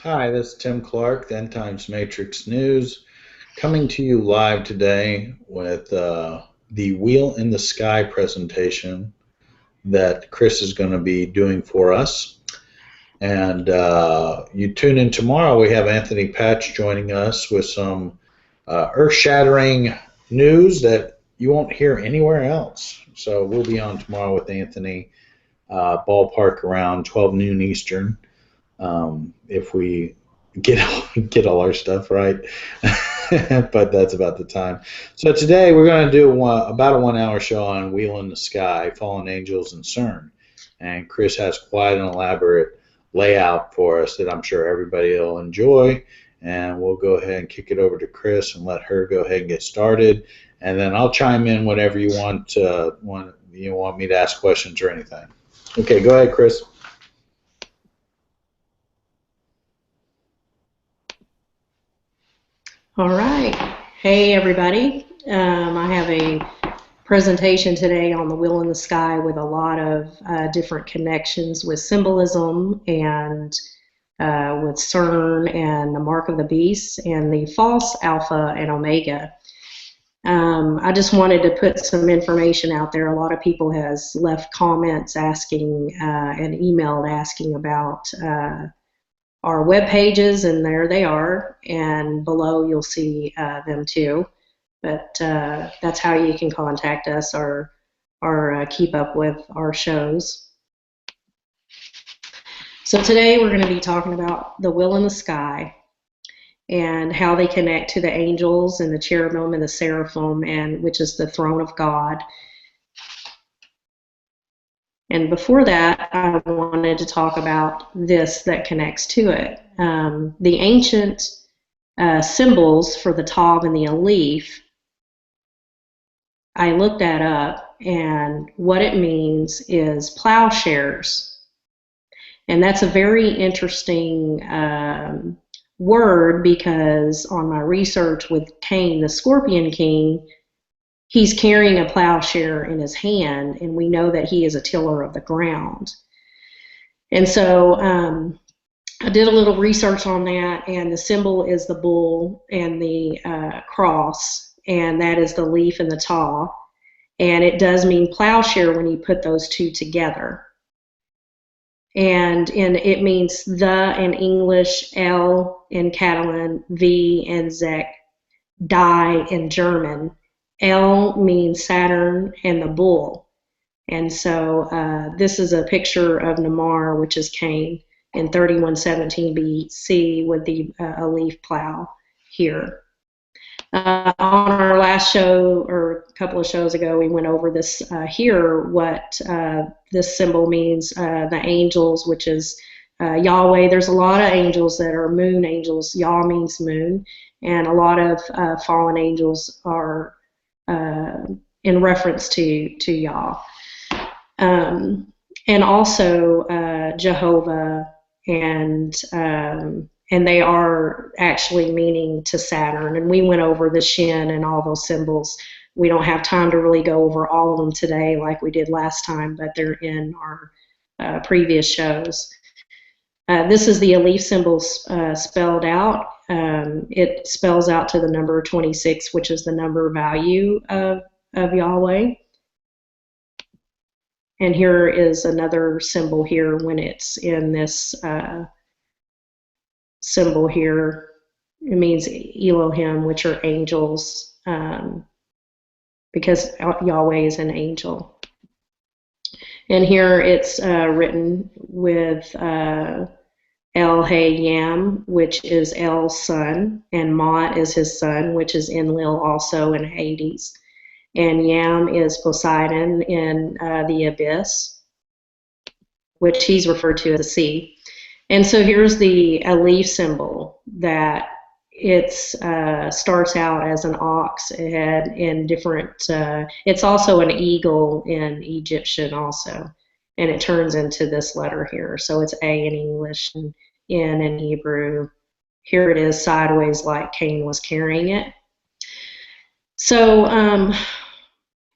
Hi, this is Tim Clark, the End Times Matrix News, coming to you live today with the Wheel in the Sky presentation that Chris is going to be doing for us. And you tune in tomorrow, we have Anthony Patch joining us with some earth-shattering news that you won't hear anywhere else. So we'll be on tomorrow with Anthony, ballpark around 12 noon Eastern. If we get all our stuff right, but that's about the time. So today we're going to do about a 1 hour show on Wheel in the Sky, Fallen Angels, and CERN. And Chris has quite an elaborate layout for us that I'm sure everybody will enjoy. And we'll go ahead and kick it over to Chris and let her go ahead and get started. And then I'll chime in whenever you want me to ask questions or anything. Okay, go ahead, Chris. All right. Hey, everybody. I have a presentation today on the Wheel in the Sky with a lot of different connections with symbolism and with CERN and the Mark of the Beast and the false Alpha and Omega. I just wanted to put some information out there. A lot of people has left comments asking and emailed asking about our web pages, and there they are, and below you'll see them too. But that's how you can contact us or keep up with our shows. So today we're going to be talking about the Wheel in the Sky and how they connect to the angels and the cherubim and the seraphim, and which is the throne of God. And before that, I wanted to talk about this that connects to it. The ancient symbols for the Tav and the Aleph, I looked that up, and what it means is plowshares. And that's a very interesting word, because on my research with Cain, the Scorpion King, he's carrying a plowshare in his hand, and we know that he is a tiller of the ground. And so I did a little research on that, and the symbol is the bull and the cross, and that is the leaf and the taw. And it does mean plowshare when you put those two together. And it means the in English, L in Catalan, V in Czech, die in German. L means Saturn and the bull. And so this is a picture of Namar, which is Cain, in 3117 BC with the Aleph plow here. On our last show, or a couple of shows ago, we went over this here, what this symbol means, the angels, which is Yahweh. There's a lot of angels that are moon angels. Yah means moon, and a lot of fallen angels are in reference to Yah. And also Jehovah, and they are actually meaning to Saturn. And we went over the Shin and all those symbols. We don't have time to really go over all of them today like we did last time, but they're in our previous shows. This is the Aleph symbol spelled out. It spells out to the number 26, which is the number value of Yahweh. And here is another symbol here when it's in this symbol here. It means Elohim, which are angels, because Yahweh is an angel. And here it's written with El Hey Yam, which is El's son, and Mot is his son, which is Enlil, also in Hades. And Yam is Poseidon in the abyss, which he's referred to as the sea. And so here's the Aleph symbol, that it starts out as an ox head in different, it's also an eagle in Egyptian also, and it turns into this letter here. So it's A in English and N in Hebrew. Here it is sideways like Cain was carrying it. So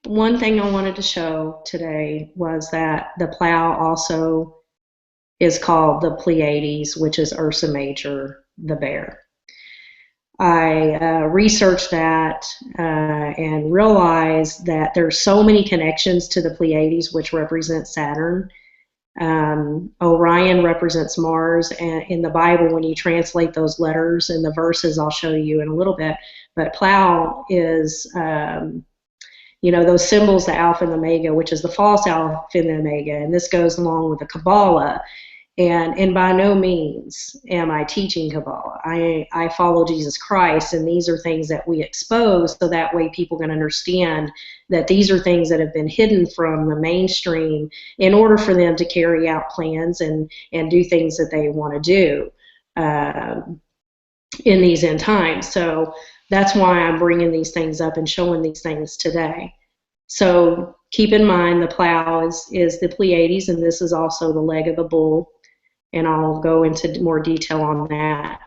one thing I wanted to show today was that the plow also is called the Pleiades, which is Ursa Major, the bear. I researched that and realized that there's so many connections to the Pleiades, which represent Saturn. Orion represents Mars, and in the Bible, when you translate those letters and the verses, I'll show you in a little bit, but Plow is, those symbols, the Alpha and the Omega, which is the false Alpha and the Omega, and this goes along with the Kabbalah. And by no means am I teaching Kabbalah. I follow Jesus Christ, and these are things that we expose so that way people can understand that these are things that have been hidden from the mainstream in order for them to carry out plans and do things that they want to do in these end times. So that's why I'm bringing these things up and showing these things today. So keep in mind the Plow is the Pleiades, and this is also the leg of the bull. And I'll go into more detail on that.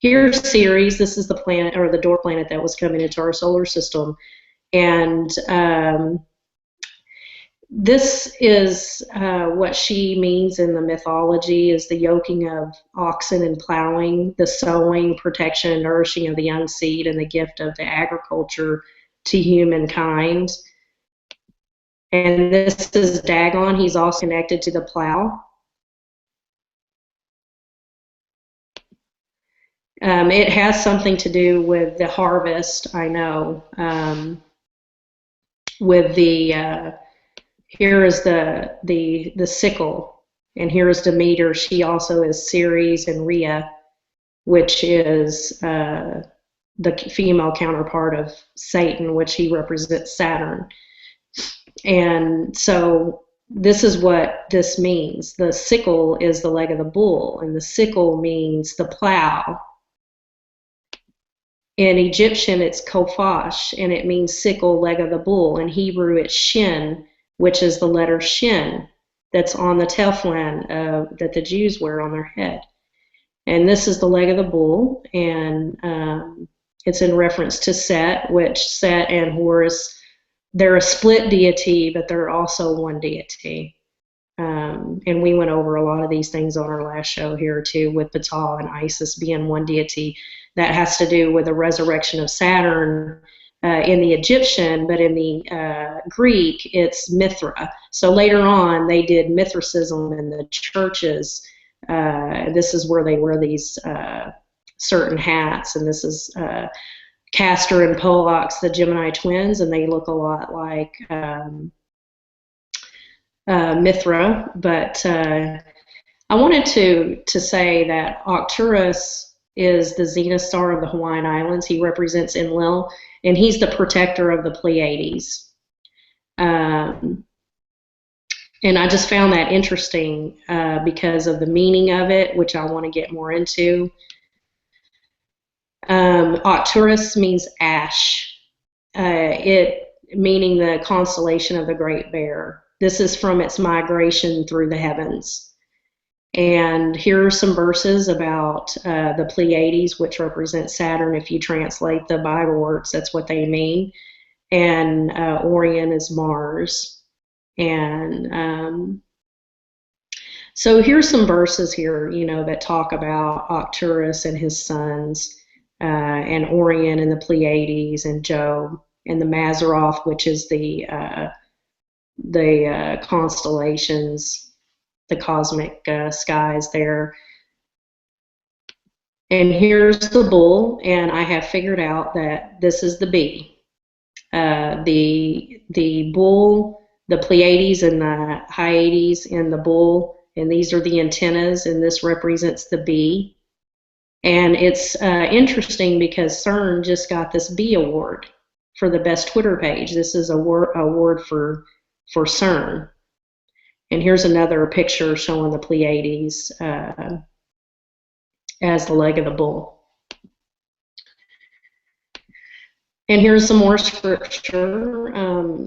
Here's Ceres. This is the planet, or the dwarf planet, that was coming into our solar system. And this is what she means in the mythology, is the yoking of oxen and plowing, the sowing, protection, and nourishing of the young seed, and the gift of the agriculture to humankind. And this is Dagon. He's also connected to the plow. It has something to do with the harvest, I know. With the here is the sickle, and here is Demeter. She also is Ceres, and Rhea, which is the female counterpart of Satan, which he represents Saturn. And so this is what this means. The sickle is the leg of the bull, and the sickle means the plow. In Egyptian, it's kofash, and it means sickle, leg of the bull. In Hebrew, it's shin, which is the letter shin that's on the teflon that the Jews wear on their head. And this is the leg of the bull, and it's in reference to Set, which Set and Horus, they're a split deity, but they're also one deity. And we went over a lot of these things on our last show here too, with Batal and Isis being one deity. That has to do with the resurrection of Saturn in the Egyptian, but in the Greek, it's Mithra. So later on, they did Mithracism in the churches. This is where they wear these certain hats, and this is Castor and Pollux, the Gemini twins, and they look a lot like Mithra. But I wanted to say that Arcturus is the zenith star of the Hawaiian Islands. He represents Enlil, and he's the protector of the Pleiades. And I just found that interesting because of the meaning of it, which I want to get more into. Arcturus means ash, it meaning the constellation of the Great Bear. This is from its migration through the heavens. And here are some verses about the Pleiades, which represent Saturn. If you translate the Bible words, that's what they mean. And Orion is Mars. And so here's some verses here, that talk about Arcturus and his sons, and Orion and the Pleiades, and Job, and the Mazzaroth, which is the constellations, the cosmic skies there. And here's the bull, and I have figured out that this is the bee. The bull, the Pleiades and the Hyades in the bull, and these are the antennas, and this represents the bee. And it's interesting because CERN just got this bee award for the best Twitter page. This is a award for CERN. And here's another picture showing the Pleiades as the leg of the bull. And here's some more scripture.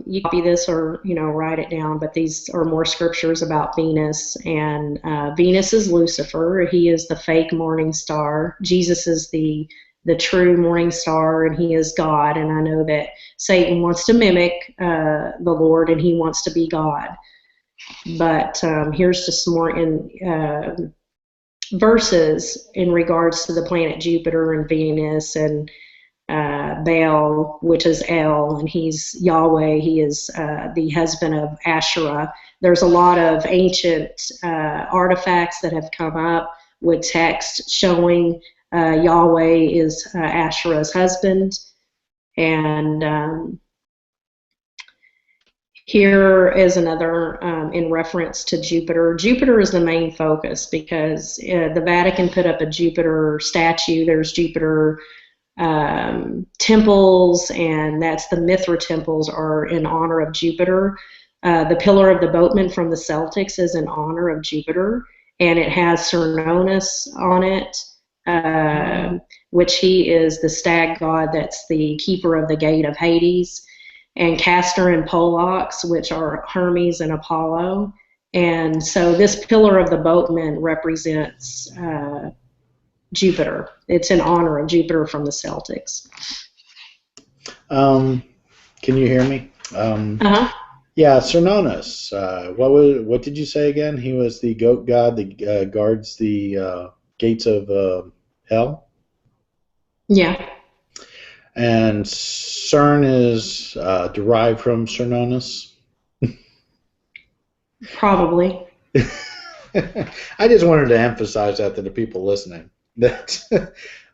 You copy this or write it down, but these are more scriptures about Venus. And Venus is Lucifer. He is the fake morning star. Jesus is the true morning star, and he is God. And I know that Satan wants to mimic the Lord, and he wants to be God. But here's just some more verses in regards to the planet Jupiter and Venus and Baal, which is El, and he's Yahweh. He is the husband of Asherah. There's a lot of ancient artifacts that have come up with text showing Yahweh is Asherah's husband. And here is another in reference to Jupiter. Jupiter is the main focus because the Vatican put up a Jupiter statue. There's Jupiter temples, and that's the Mithra temples are in honor of Jupiter. The Pillar of the Boatman from the Celtics is in honor of Jupiter, and it has Cernunnos on it, which he is the stag god that's the keeper of the gate of Hades, and Castor and Pollux, which are Hermes and Apollo. And so this Pillar of the Boatman represents Jupiter. It's in honor of Jupiter from the Celtics. Can you hear me? Uh-huh. Yeah, Cernunnos. What did you say again? He was the goat god that guards the gates of hell? Yeah. And CERN is derived from Cernunnos? Probably. I just wanted to emphasize that to the people listening. That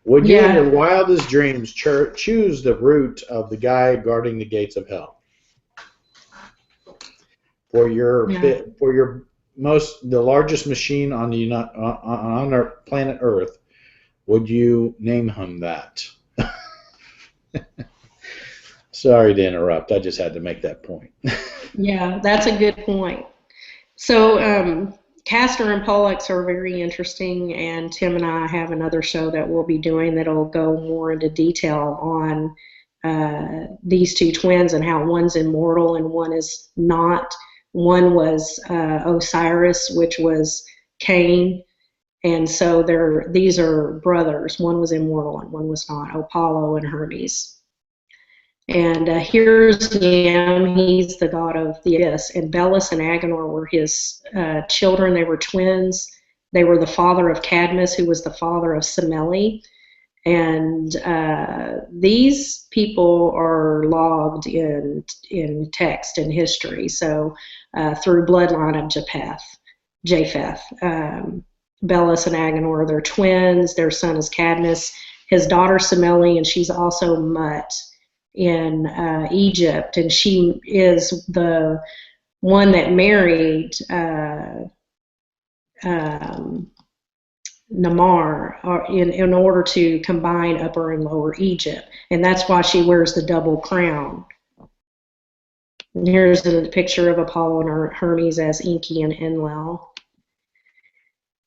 would you, in your wildest dreams, choose the route of the guy guarding the gates of hell for your the largest machine on our planet Earth? Would you name him that? Sorry to interrupt. I just had to make that point. Yeah, that's a good point. So Castor and Pollux are very interesting, and Tim and I have another show that we'll be doing that'll go more into detail on these two twins and how one's immortal and one is not. One was Osiris, which was Cain, and so these are brothers. One was immortal and one was not, Apollo and Hermes. And here's Yam, he's the god of the abyss, and Belus and Agenor were his children. They were twins. They were the father of Cadmus, who was the father of Semele. And these people are logged in text and history. So through bloodline of Japheth. Belus and Agenor, they're twins. Their son is Cadmus. His daughter Semele, and she's also Mut in Egypt, and she is the one that married Namar in order to combine Upper and Lower Egypt, and that's why she wears the double crown. And here's a picture of Apollo and Hermes as Enki and Enlil.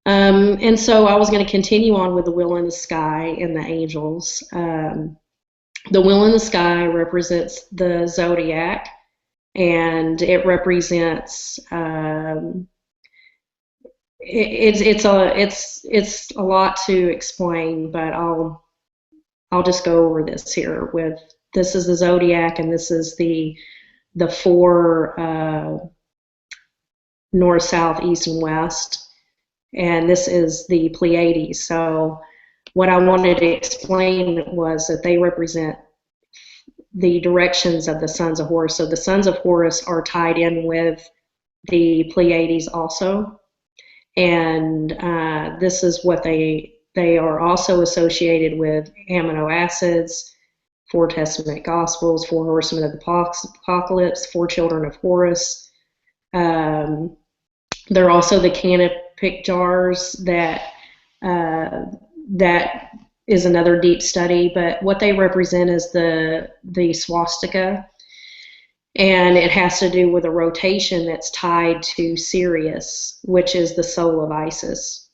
And so I was going to continue on with the wheel in the sky and the angels. The wheel in the sky represents the zodiac, and it represents it's a lot to explain, but I'll just go over this here. This is the zodiac, and this is the four north, south, east, and west, and this is the Pleiades. So what I wanted to explain was that they represent the directions of the sons of Horus. So the sons of Horus are tied in with the Pleiades also. And this is what they are also associated with: amino acids, 4 Testament Gospels, 4 horsemen of the Apocalypse, 4 children of Horus. They're also the canopic jars that is another deep study, but what they represent is the swastika, and it has to do with a rotation that's tied to Sirius, which is the soul of Isis.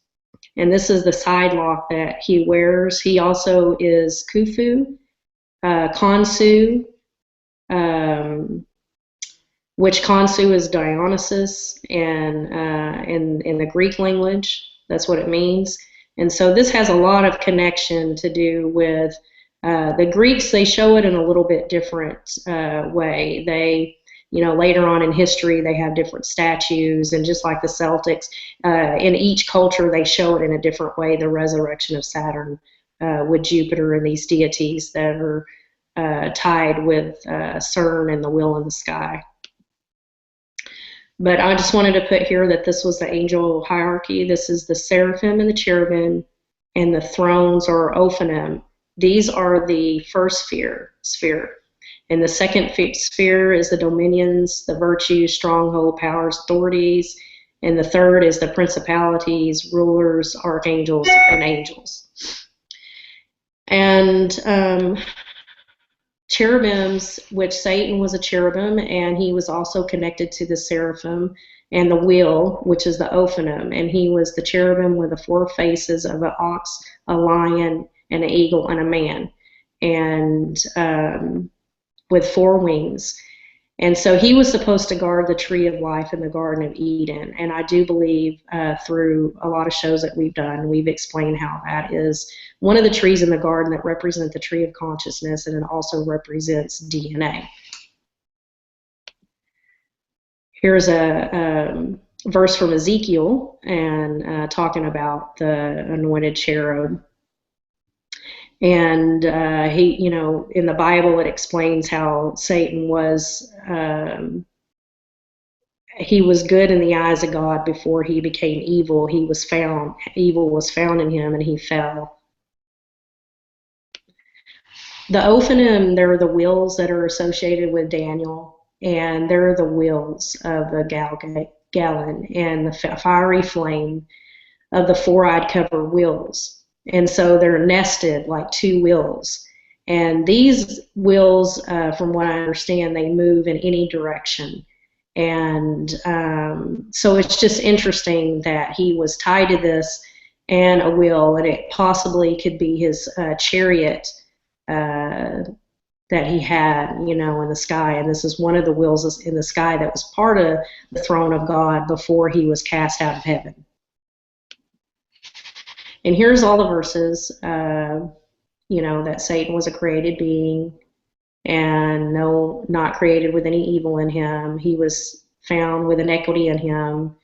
And this is the side lock that he wears. He also is Khufu, Khonsu, which Khonsu is Dionysus, and in the Greek language, that's what it means. And so this has a lot of connection to do with the Greeks. They show it in a little bit different way. later on in history, they have different statues, and just like the Celtics, in each culture, they show it in a different way, the resurrection of Saturn with Jupiter and these deities that are tied with CERN and the wheel in the sky. But I just wanted to put here that this was the angel hierarchy. This is the seraphim and the cherubim, and the thrones or ophanim. These are the first sphere. And the second sphere is the dominions, the virtues, stronghold, powers, authorities. And the third is the principalities, rulers, archangels, and angels. And cherubims, which Satan was a cherubim, and he was also connected to the seraphim, and the wheel, which is the ophanim, and he was the cherubim with the four faces of an ox, a lion, an eagle, and a man, and with four wings. And so he was supposed to guard the tree of life in the Garden of Eden. And I do believe through a lot of shows that we've done, we've explained how that is one of the trees in the garden that represent the tree of consciousness, and it also represents DNA. Here's a verse from Ezekiel, and talking about the anointed cherub. And he, in the Bible, it explains how Satan was, he was good in the eyes of God before he became evil. Evil was found in him, and he fell. The ophanim, they're the wheels that are associated with Daniel, and they're the wheels of the gallon, and the fiery flame of the four-eyed cover wheels. And so they're nested like two wheels. And these wheels, from what I understand, they move in any direction. And so it's just interesting that he was tied to this and a wheel, and it possibly could be his chariot that he had, in the sky. And this is one of the wheels in the sky that was part of the throne of God before he was cast out of heaven. And here's all the verses, that Satan was a created being, and not created with any evil in him. He was found with iniquity in him.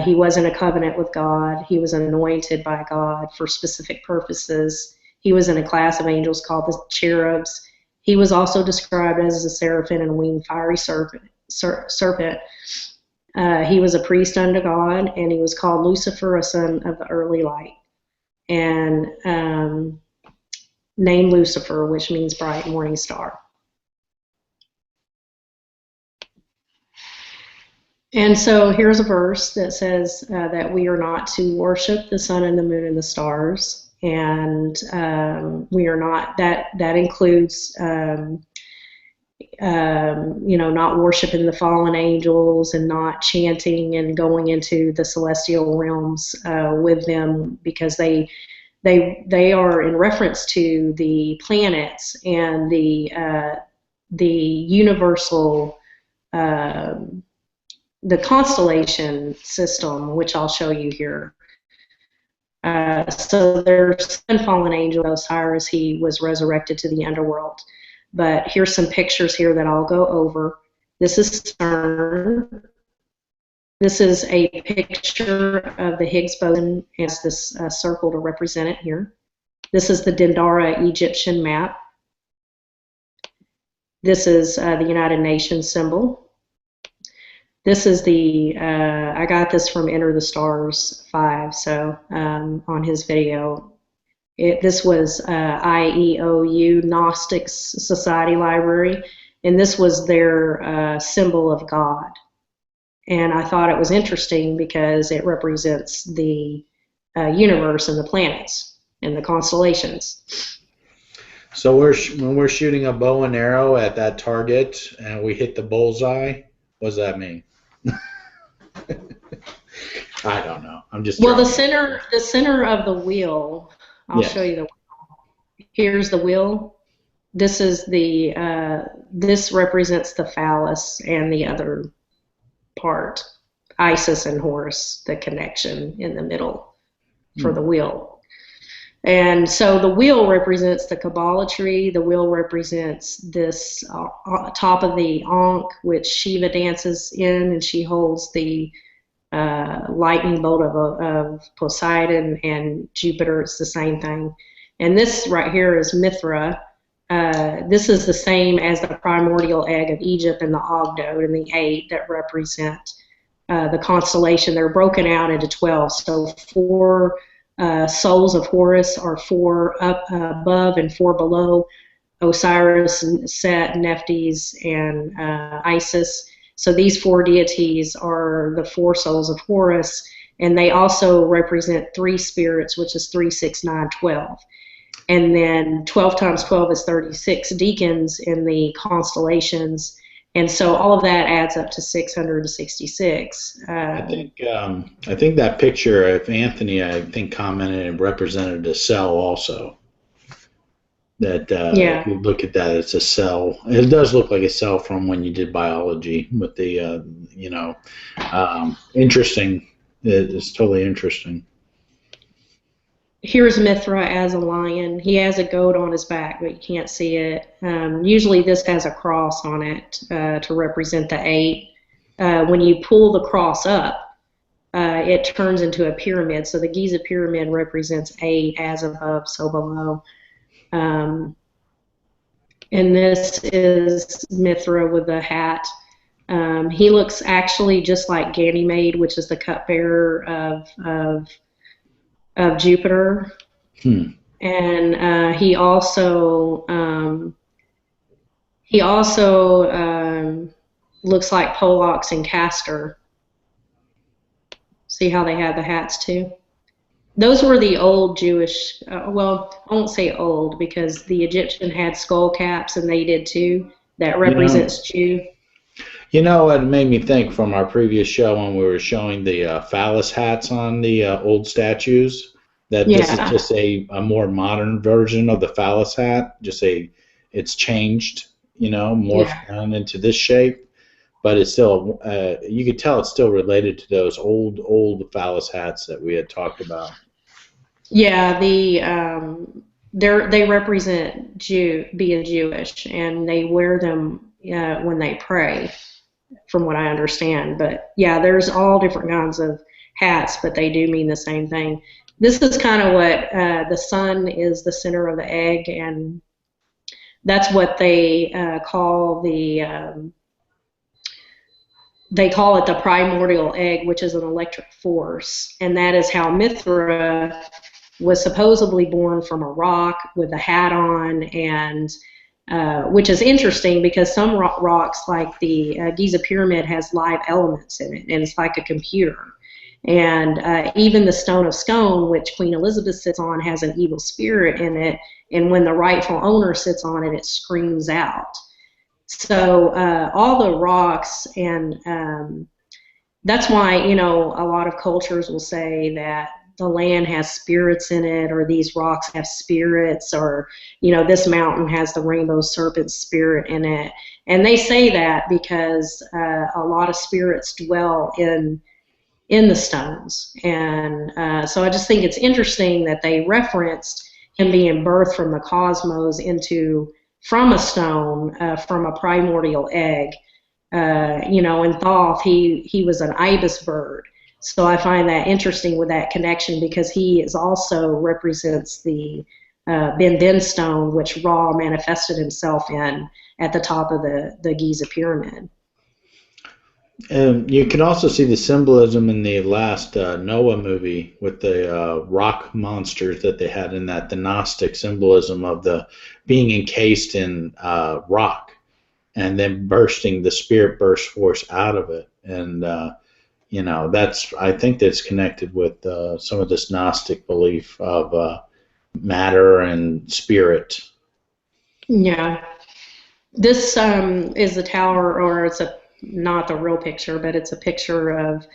He was in a covenant with God. He was anointed by God for specific purposes. He was in a class of angels called the cherubs. He was also described as a seraphim and a winged fiery serpent. He was a priest unto God, and he was called Lucifer, a son of the early light, and named Lucifer, which means bright morning star. And so here's a verse that says that we are not to worship the sun and the moon and the stars, and we are not. That includes not worshiping the fallen angels, and not chanting and going into the celestial realms with them, because they are in reference to the planets and the universal, the constellation system, which I'll show you here. So there's seven fallen angels. Osiris, he was resurrected to the underworld. But here's some pictures here that I'll go over. This is CERN. This is a picture of the Higgs boson. It has this circle to represent it here. This is the Dendera Egyptian map. This is the United Nations symbol. This is I got this from Enter the Stars 5, so on his video. This was IEOU, Gnostic Society Library, and this was their symbol of God. And I thought it was interesting because it represents the universe and the planets and the constellations. So when we're shooting a bow and arrow at that target and we hit the bullseye, what does that mean? I don't know. I'm just the center of the wheel. I'll show you the wheel. Here's the wheel. This is this represents the phallus and the other part, Isis and Horus, the connection in the middle for the wheel. And so the wheel represents the Kabbalah tree. The wheel represents this top of the Ankh, which Shiva dances in, and she holds the lightning bolt of Poseidon, and Jupiter. It's the same thing. And this right here is Mithra. This is the same as the primordial egg of Egypt and the Ogdoad and the 8 that represent the constellation. They're broken out into 12. So 4 souls of Horus are 4 up above and 4 below: Osiris, Set, Nephthys, and Isis. So these 4 deities are the 4 souls of Horus, and they also represent 3 spirits, which is 3, 6, 9, 12. And then 12 times 12 is 36 deacons in the constellations. And so all of that adds up to 666. I think that picture, if Anthony, I think, commented, it represented a cell also. That Yeah. if you look at that, it's a cell. It does look like a cell from when you did biology with the, interesting. It's totally interesting. Here's Mithra as a lion. He has a goat on his back, but you can't see it. Usually this has a cross on it to represent the 8. When you pull the cross up, it turns into a pyramid. So the Giza pyramid represents 8, as above, so below. And this is Mithra with the hat. He looks actually just like Ganymede, which is the cupbearer of Jupiter. And he also looks like Pollux and Castor. See how they had the hats too? Those were the old Jewish, well, I won't say old, because the Egyptian had skull caps, and they did too. That represents Jew. You know, it made me think from our previous show when we were showing the phallus hats on the old statues, that this is just a more modern version of the phallus hat. It's changed, morphed down into this shape. But it's still, you could tell it's still related to those old phallus hats that we had talked about. Yeah, they represent being Jewish, and they wear them when they pray, from what I understand. But yeah, there's all different kinds of hats, but they do mean the same thing. This is kind of what the sun is the center of the egg, and that's what they call they call it the primordial egg, which is an electric force, and that is how Mithra was supposedly born from a rock with a hat on, and which is interesting because some rocks, like the Giza Pyramid, has live elements in it, and it's like a computer. And even the Stone of Scone, which Queen Elizabeth sits on, has an evil spirit in it, and when the rightful owner sits on it, it screams out. So all the rocks, and that's why, a lot of cultures will say that the land has spirits in it, or these rocks have spirits, or, this mountain has the rainbow serpent spirit in it. And they say that because a lot of spirits dwell in the stones. And so I just think it's interesting that they referenced him being birthed from the cosmos from a stone, from a primordial egg. In Thoth, he was an ibis bird. So I find that interesting with that connection, because he is also represents the Ben stone, which Ra manifested himself in at the top of the Giza pyramid. You can also see the symbolism in the last Noah movie with the rock monsters that they had in that, the Gnostic symbolism of the being encased in rock and then the spirit burst force out of it. And, I think that's connected with some of this Gnostic belief of matter and spirit. Yeah. This is the tower, or it's not the real picture, but it's a picture of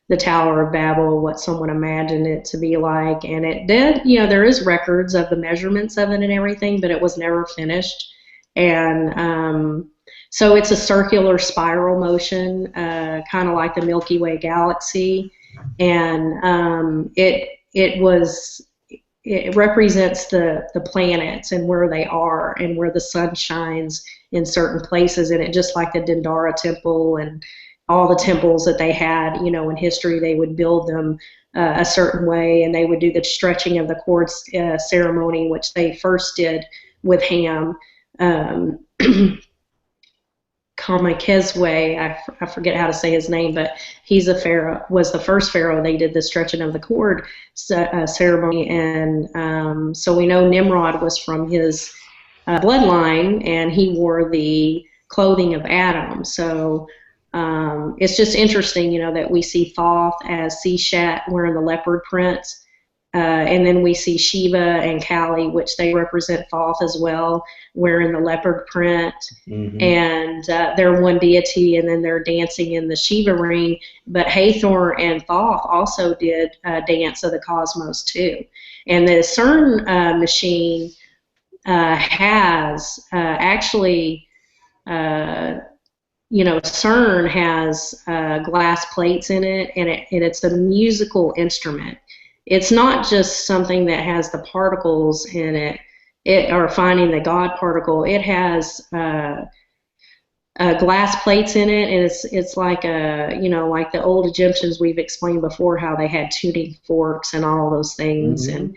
the Tower of Babel, what someone imagined it to be like. And it did, there is records of the measurements of it and everything, but it was never finished. And so it's a circular spiral motion, kind of like the Milky Way galaxy. And it was it represents the planets and where they are and where the sun shines in certain places. And it just like the Dendara temple and all the temples that they had, in history, they would build them a certain way, and they would do the stretching of the cords ceremony, which they first did with Ham. Kamakezwe, I forget how to say his name, but he's a pharaoh, was the first pharaoh. They did the stretching of the cord ceremony, and so we know Nimrod was from his bloodline, and he wore the clothing of Adam. So it's just interesting, that we see Thoth as Seshat wearing the leopard prints. And then we see Shiva and Kali, which they represent Thoth as well, wearing the leopard print. Mm-hmm. And they're one deity, and then they're dancing in the Shiva ring. But Hathor and Thoth also did Dance of the Cosmos too. And the CERN machine has actually, CERN has glass plates in it, and it's a musical instrument. It's not just something that has the particles in it, or finding the God particle. It has glass plates in it, and it's like like the old Egyptians we've explained before, how they had tuning forks and all those things. Mm-hmm. And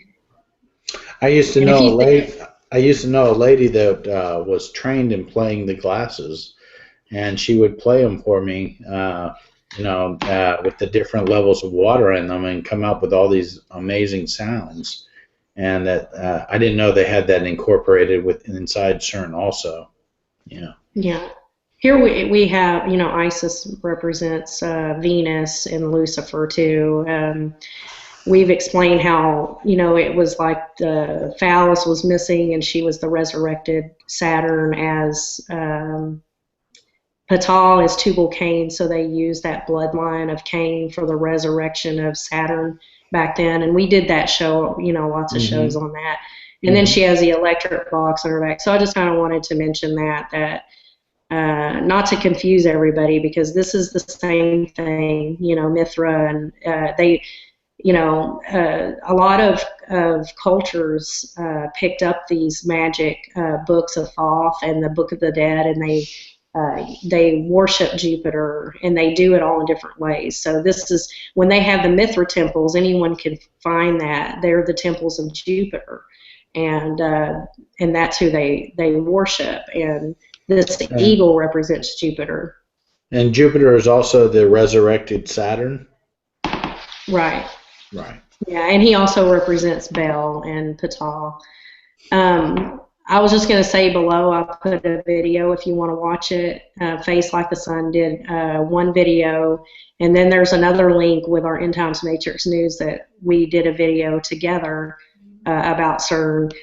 I used to know a lady that was trained in playing the glasses, and she would play them for me. With the different levels of water in them, and come up with all these amazing sounds. And that I didn't know they had that incorporated inside CERN also. Yeah. Yeah. Here we have, Isis represents Venus and Lucifer too. We've explained how, it was like the phallus was missing, and she was the resurrected Saturn, as Patal is Tubal-Cain, so they used that bloodline of Cain for the resurrection of Saturn back then. And we did that show, lots of mm-hmm. shows on that. And mm-hmm. then she has the electric box on her back. So I just kind of wanted to mention that not to confuse everybody, because this is the same thing, Mithra, and they, a lot of cultures picked up these magic books of Thoth and the Book of the Dead, and they worship Jupiter, and they do it all in different ways. So this is when they have the Mithra temples. Anyone can find that they're the temples of Jupiter, and that's who they worship. And this eagle represents Jupiter. And Jupiter is also the resurrected Saturn. Right. Right. Yeah, and he also represents Bel and Patal. I was just going to say below, I'll put a video if you want to watch it. Face Like the Sun did one video, and then there's another link with our End Times Matrix News that we did a video together about CERN.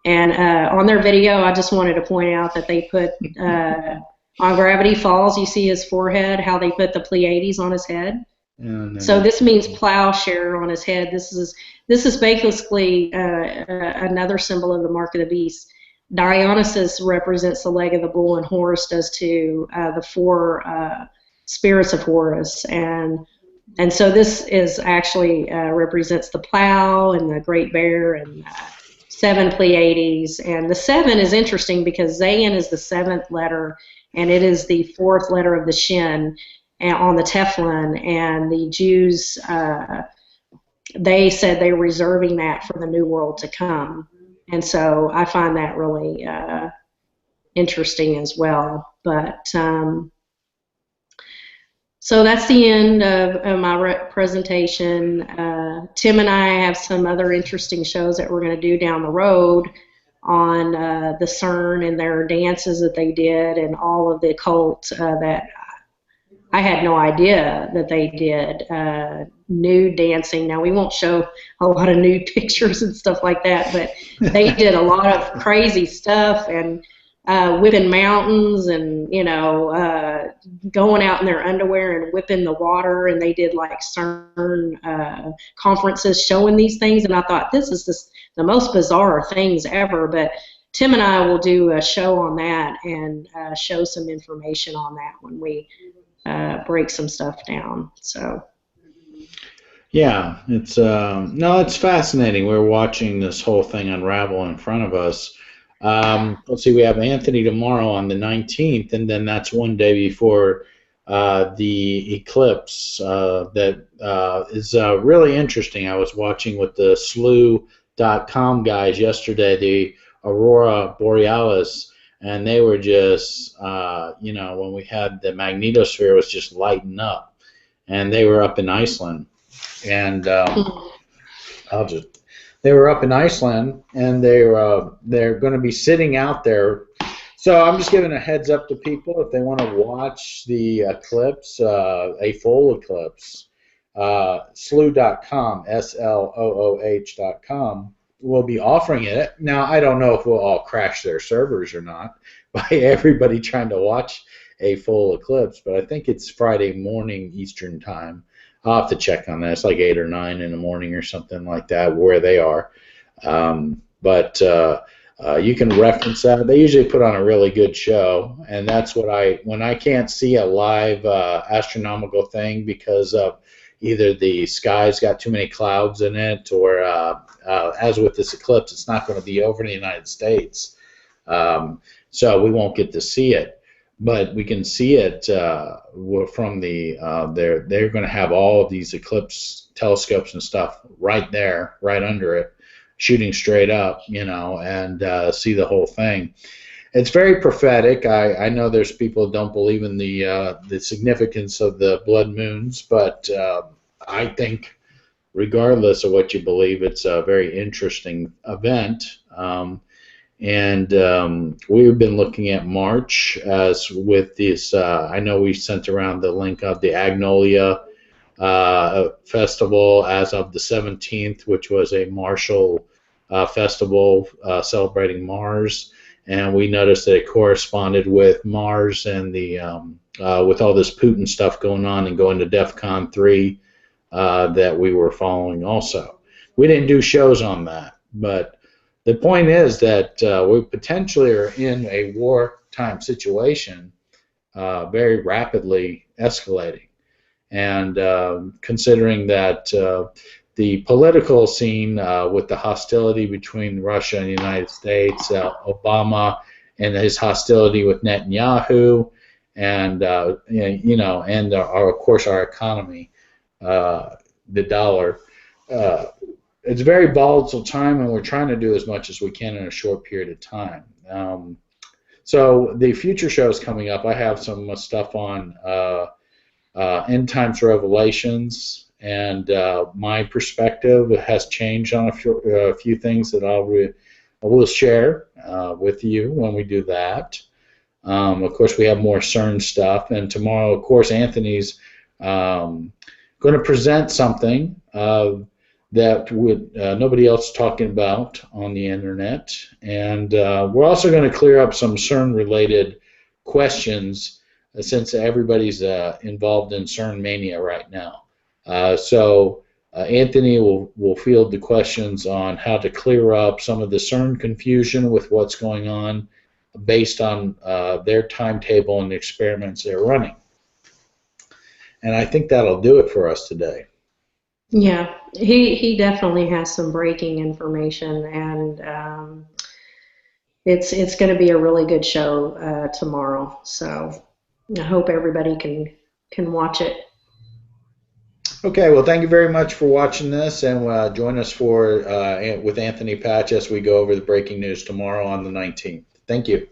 And on their video, I just wanted to point out that they put, on Gravity Falls, you see his forehead, how they put the Pleiades on his head. So this means plowshare on his head. This is basically another symbol of the mark of the beast. Dionysus represents the leg of the bull, and Horus does too, the four spirits of Horus, and so this is actually represents the plow and the great bear and 7 Pleiades. And the 7 is interesting because Zayin is the 7th letter, and it is the 4th letter of the Shin on the Teflon, and the Jews they said they were reserving that for the new world to come. And so I find that really interesting as well. But so that's the end of my presentation. Tim and I have some other interesting shows that we're going to do down the road on the CERN and their dances that they did, and all of the occult that I had no idea that they did. Nude dancing. Now, we won't show a lot of nude pictures and stuff like that, but they did a lot of crazy stuff, and whipping mountains, and going out in their underwear and whipping the water. And they did like CERN conferences showing these things, and I thought, this is the most bizarre things ever. But Tim and I will do a show on that and show some information on that when we break some stuff down. So Yeah, it's no, it's fascinating. We're watching this whole thing unravel in front of us. Let's see, we have Anthony tomorrow on the 19th, and then that's one day before the eclipse. That is really interesting. I was watching with the slew.com guys yesterday, the Aurora Borealis, and they were just, when we had the magnetosphere was just lighting up, and they were up in Iceland and I'll just they were up in Iceland, and they're going to be sitting out there. So I'm just giving a heads up to people if they want to watch the eclipse, a full eclipse. Slooh.com, SLOOH.com, will be offering it. Now I don't know if we'll all crash their servers or not by everybody trying to watch a full eclipse, but I think it's Friday morning Eastern time. I'll have to check on that. It's like 8 or 9 in the morning or something like that where they are. But you can reference that. They usually put on a really good show, and that's what when I can't see a live astronomical thing because of either the sky's got too many clouds in it, or as with this eclipse, it's not going to be over the United States, so we won't get to see it. But we can see it from the they're going to have all of these eclipse telescopes and stuff right there, right under it, shooting straight up, and see the whole thing. It's very prophetic. I know there's people who don't believe in the significance of the blood moons, but I think regardless of what you believe, it's a very interesting event. And we've been looking at March as with this. I know we sent around the link of the Agnolia festival as of the 17th, which was a martial festival celebrating Mars, and we noticed that it corresponded with Mars and the with all this Putin stuff going on and going to DEFCON 3 that we were following also. We didn't do shows on that, but the point is that we potentially are in a wartime situation, very rapidly escalating. And considering that the political scene with the hostility between Russia and the United States, Obama and his hostility with Netanyahu, and and of course our economy, the dollar. It's a very volatile time, and we're trying to do as much as we can in a short period of time. So the future shows coming up, I have some stuff on end times revelations, and my perspective has changed on a few things that I will share with you when we do that. Of course, we have more CERN stuff, and tomorrow, of course, Anthony's going to present something that nobody else is talking about on the internet. And we're also going to clear up some CERN-related questions since everybody's involved in CERN mania right now. So Anthony will field the questions on how to clear up some of the CERN confusion with what's going on based on their timetable and the experiments they're running. And I think that'll do it for us today. Yeah, he definitely has some breaking information, and it's going to be a really good show tomorrow. So I hope everybody can watch it. Okay, well, thank you very much for watching this, and join us with Anthony Patch as we go over the breaking news tomorrow on the 19th. Thank you.